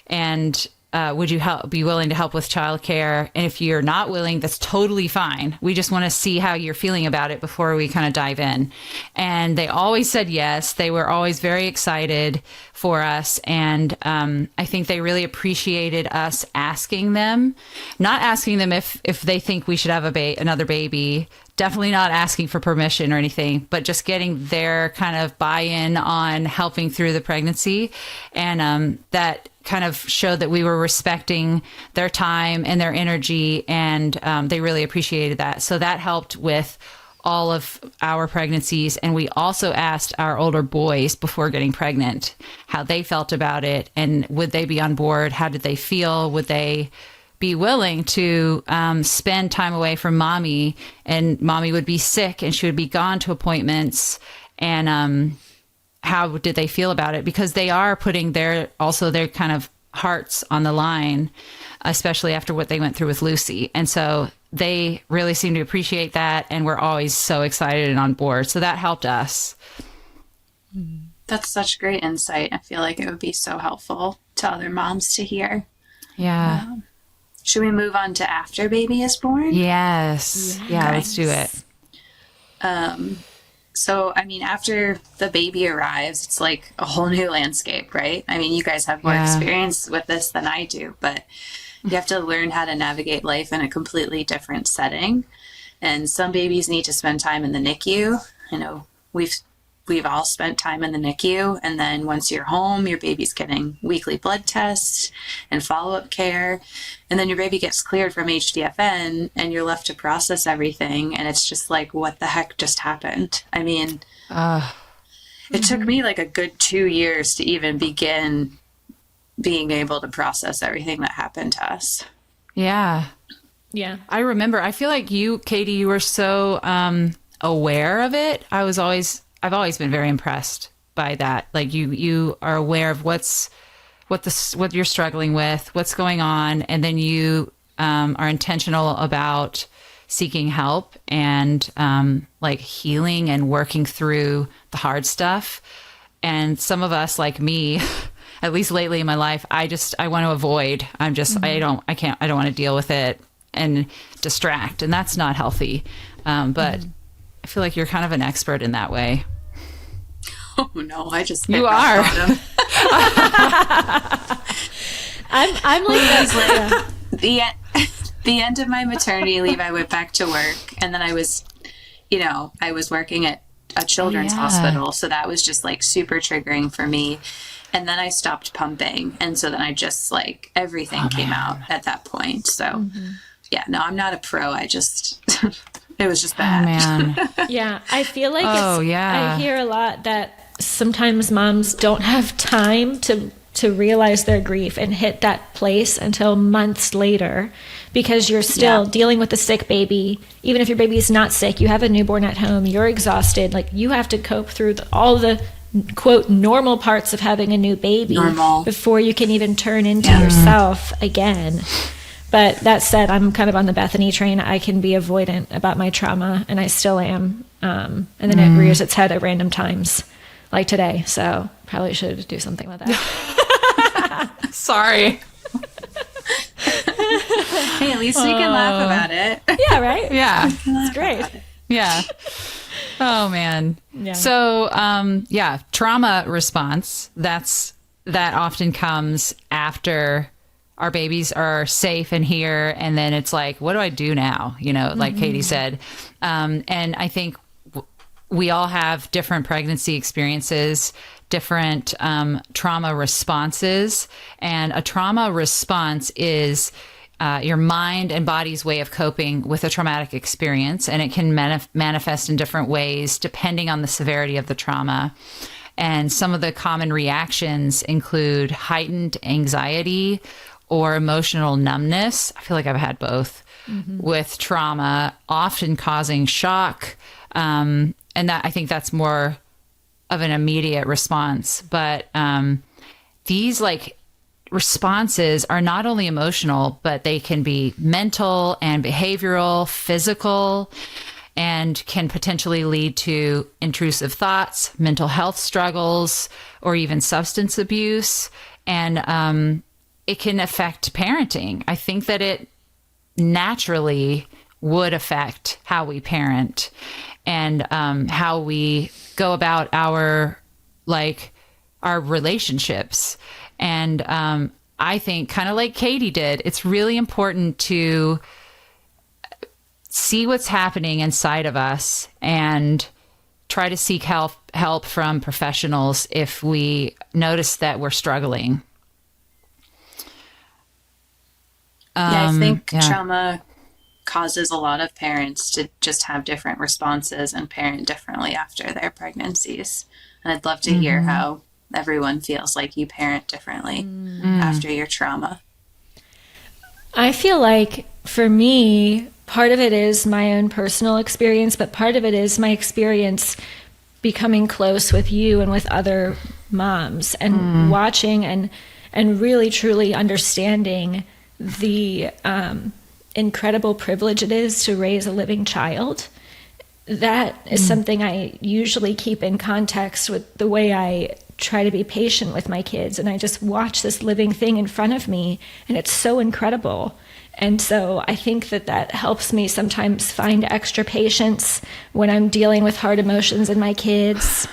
and would you be willing to help with childcare? And if you're not willing, that's totally fine. We just want to see how you're feeling about it before we kind of dive in. And they always said yes. They were always very excited for us. And I think they really appreciated us asking them, not asking them if they think we should have another baby, definitely not asking for permission or anything, but just getting their kind of buy-in on helping through the pregnancy. And that kind of showed that we were respecting their time and their energy, and they really appreciated that. So that helped with all of our pregnancies. And we also asked our older boys before getting pregnant how they felt about it and would they be on board? How did they feel? Would they be willing to spend time away from mommy, and mommy would be sick and she would be gone to appointments? And how did they feel about it? Because they are putting their kind of hearts on the line, especially after what they went through with Lucy. And so they really seem to appreciate that. And we're always so excited and on board. So that helped us. That's such great insight. I feel like it would be so helpful to other moms to hear. Yeah. Should we move on to after baby is born? Yes. Yeah, let's do it. So, I mean, after the baby arrives, it's like a whole new landscape, right? I mean, you guys have more experience with this than I do, but you have to learn how to navigate life in a completely different setting. And some babies need to spend time in the NICU. We've all spent time in the NICU. And then once you're home, your baby's getting weekly blood tests and follow-up care. And then your baby gets cleared from HDFN and you're left to process everything. And it's just like, what the heck just happened? I mean, it took me like a good 2 years to even begin being able to process everything that happened to us. Yeah. Yeah. I remember, I feel like you, Katie, you were so aware of it. I've always been very impressed by that. Like you are aware of what you're struggling with, what's going on. And then you are intentional about seeking help and like healing and working through the hard stuff. And some of us, like me, at least lately in my life, I want to avoid. I don't want to deal with it and distract. And that's not healthy. But I feel like you're kind of an expert in that way. Oh no, I just you are. I'm like the end of my maternity leave. I went back to work, and then I was working at a children's hospital, so that was just like super triggering for me. And then I stopped pumping, and so then I just like everything came out at that point. So yeah, no, I'm not a pro. I just, it was just Oh, bad. man. Yeah, I feel like yeah. I hear a lot that sometimes moms don't have time to realize their grief and hit that place until months later, because you're still dealing with a sick baby. Even if your baby is not sick, you have a newborn at home, you're exhausted. Like, you have to cope through all the quote normal parts of having a new baby before you can even turn into yourself again. But that said, I'm kind of on the Bethany train. I can be avoidant about my trauma, and I still am. And then it rears its head at random times, like today. So probably should do something with that. Sorry. Hey, at least we can laugh about it. Yeah, right? Yeah. It's great. Yeah. Oh, man. Yeah. So, trauma response, that often comes after our babies are safe and here. And then it's like, what do I do now? Like Katie said. And I think we all have different pregnancy experiences, different trauma responses. And a trauma response is your mind and body's way of coping with a traumatic experience. And it can manifest in different ways depending on the severity of the trauma. And some of the common reactions include heightened anxiety or emotional numbness. I feel like I've had both with trauma, often causing shock. And that, I think that's more of an immediate response. But these responses are not only emotional, but they can be mental and behavioral, physical, and can potentially lead to intrusive thoughts, mental health struggles, or even substance abuse. And it can affect parenting. I think that it naturally would affect how we parent and how we go about our relationships. And I think, kind of like Katie did, it's really important to see what's happening inside of us and try to seek help from professionals if we notice that we're struggling. I think trauma causes a lot of parents to just have different responses and parent differently after their pregnancies. And I'd love to hear how everyone feels like you parent differently after your trauma. I feel like for me, part of it is my own personal experience, but part of it is my experience becoming close with you and with other moms and watching and really truly understanding the incredible privilege it is to raise a living child. That is something I usually keep in context with the way I try to be patient with my kids. And I just watch this living thing in front of me, and it's so incredible. And so I think that helps me sometimes find extra patience when I'm dealing with hard emotions in my kids.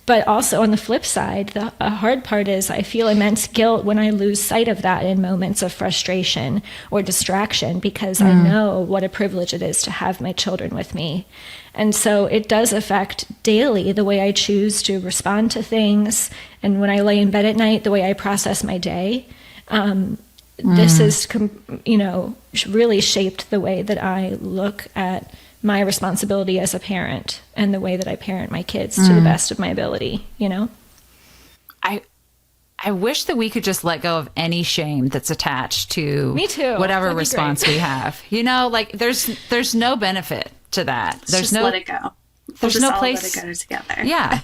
But also on the flip side, the hard part is I feel immense guilt when I lose sight of that in moments of frustration or distraction, because I know what a privilege it is to have my children with me. And so it does affect daily the way I choose to respond to things. And when I lay in bed at night, the way I process my day. This has, really shaped the way that I look at my responsibility as a parent and the way that I parent my kids to the best of my ability, I wish that we could just let go of any shame that's attached to Me too. whatever That'd be response we have. There's no benefit to that. There's just let it go. There's no place. Let it go together. Yeah.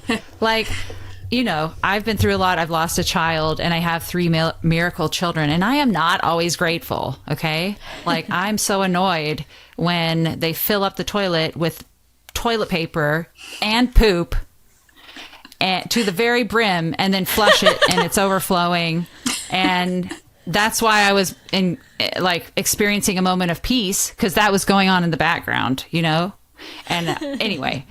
I've been through a lot. I've lost a child and I have 3 miracle children, and I am not always grateful. Okay. I'm so annoyed when they fill up the toilet with toilet paper and poop and to the very brim and then flush it and it's overflowing. And that's why I was experiencing a moment of peace, because that was going on in the background, And anyway,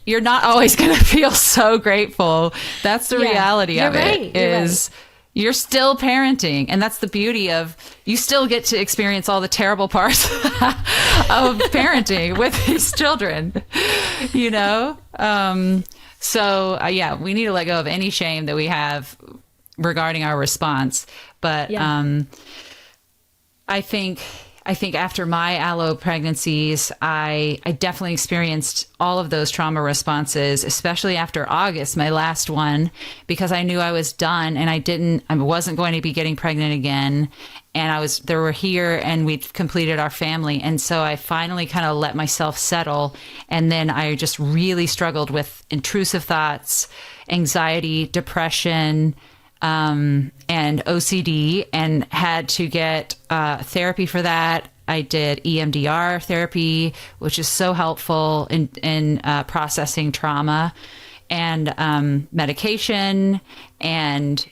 you're not always going to feel so grateful. That's the reality of it. You're still parenting. And that's the beauty of, you still get to experience all the terrible parts of parenting with these children, So we need to let go of any shame that we have regarding our response. But I think after my allo pregnancies, I definitely experienced all of those trauma responses, especially after August, my last one, because I knew I was done and I wasn't going to be getting pregnant again. And they were here and we'd completed our family. And so I finally kind of let myself settle. And then I just really struggled with intrusive thoughts, anxiety, depression, and OCD, and had to get therapy for that. I did EMDR therapy, which is so helpful in processing trauma, and medication and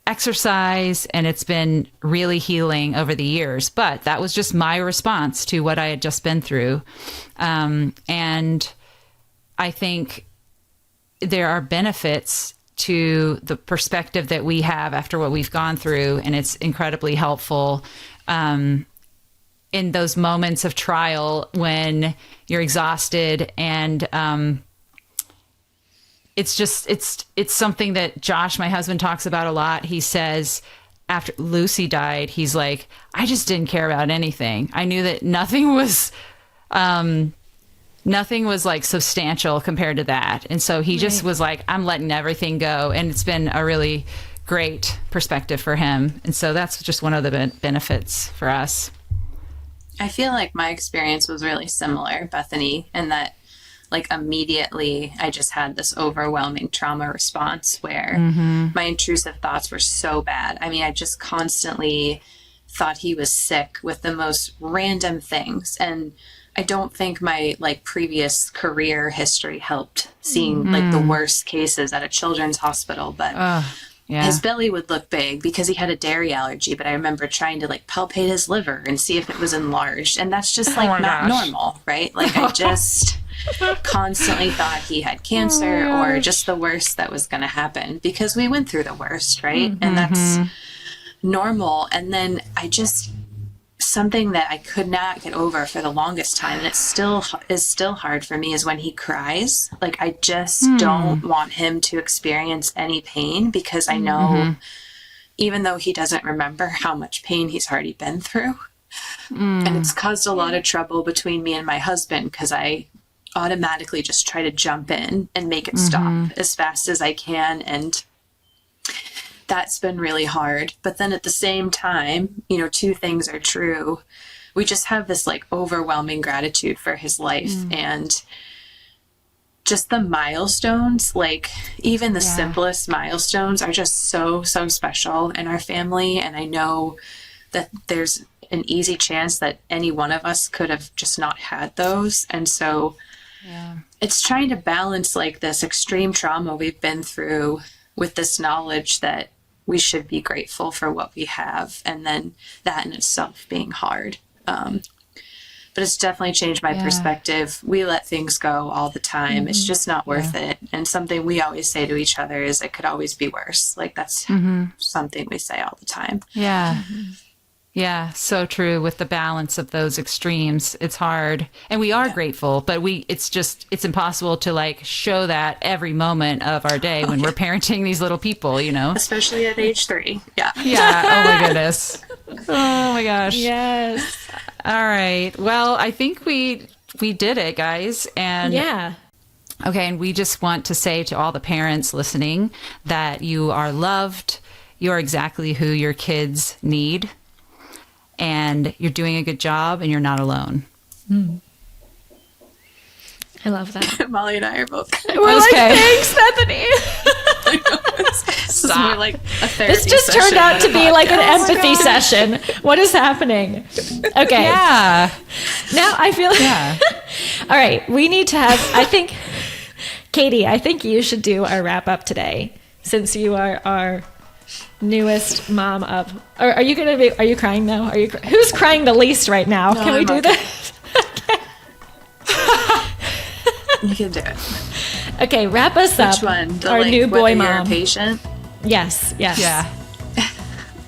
exercise, and it's been really healing over the years. But that was just my response to what I had just been through. And I think there are benefits to the perspective that we have after what we've gone through, and it's incredibly helpful in those moments of trial when you're exhausted. And it's something that Josh, my husband, talks about a lot. He says after Lucy died, he's like, I just didn't care about anything. I knew that nothing was like substantial compared to that. And so he just was like, I'm letting everything go. And it's been a really great perspective for him. And so that's just one of the benefits for us. I feel like my experience was really similar, Bethany, in that like immediately I just had this overwhelming trauma response where my intrusive thoughts were so bad. I mean, I just constantly thought he was sick with the most random things. And I don't think my like previous career history helped seeing like the worst cases at a children's hospital, but his belly would look big because he had a dairy allergy. But I remember trying to like palpate his liver and see if it was enlarged. And that's just like not normal, right? Like I just constantly thought he had cancer or just the worst that was going to happen because we went through the worst, right? And that's normal. And then something that I could not get over for the longest time, and it is still hard for me, is when he cries. Like I just don't want him to experience any pain because I know even though he doesn't remember how much pain he's already been through. And it's caused a lot of trouble between me and my husband because I automatically just try to jump in and make it stop as fast as I can. And that's been really hard. But then at the same time, you know, two things are true. We just have this like overwhelming gratitude for his life and just the milestones, like even the simplest milestones are just so special in our family. And I know that there's an easy chance that any one of us could have just not had those. And so it's trying to balance like this extreme trauma we've been through with this knowledge that we should be grateful for what we have, and then that in itself being hard. But it's definitely changed my perspective. We let things go all the time. It's just not worth it. And something we always say to each other is it could always be worse. Like that's something we say all the time. Yeah. Yeah, so true. With the balance of those extremes, it's hard. And we are grateful, but it's impossible to like show that every moment of our day when we're parenting these little people, you know? Especially at age 3. Yeah. Yeah. Oh my goodness. Oh my gosh. Yes. All right. Well, I think we did it, guys. And okay. And we just want to say to all the parents listening that you are loved. You're exactly who your kids need. And you're doing a good job, and you're not alone. I love that. Molly and I are both. We're like, thanks, Bethany. This is more like a therapy This just turned out to be like an empathy session. What is happening? Okay. Yeah. Now I feel. Yeah. All right. We need to have. I think, Katie. I think you should do our wrap up today, since you are our newest mom of. Are you gonna be? Are you crying now? Who's crying the least right now? No, Can we do this? Okay. You can do it. Okay, wrap us up. Which one? Our new boy mom. You're a patient? Yes. Yeah.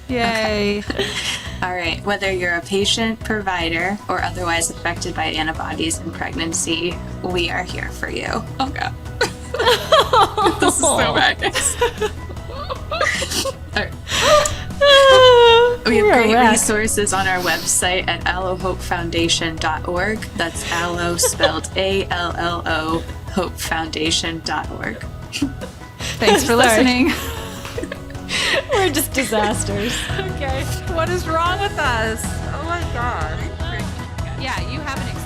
Yay. All right. Whether you're a patient, provider, or otherwise affected by antibodies in pregnancy, we are here for you. Oh, God. This is so bad, guys. All right. We great resources on our website at allohopefoundation.org. That's allo spelled ALLO hopefoundation.org. Thanks for listening. We're just disasters. Okay. What is wrong with us? Oh my God. Yeah, you have an excuse.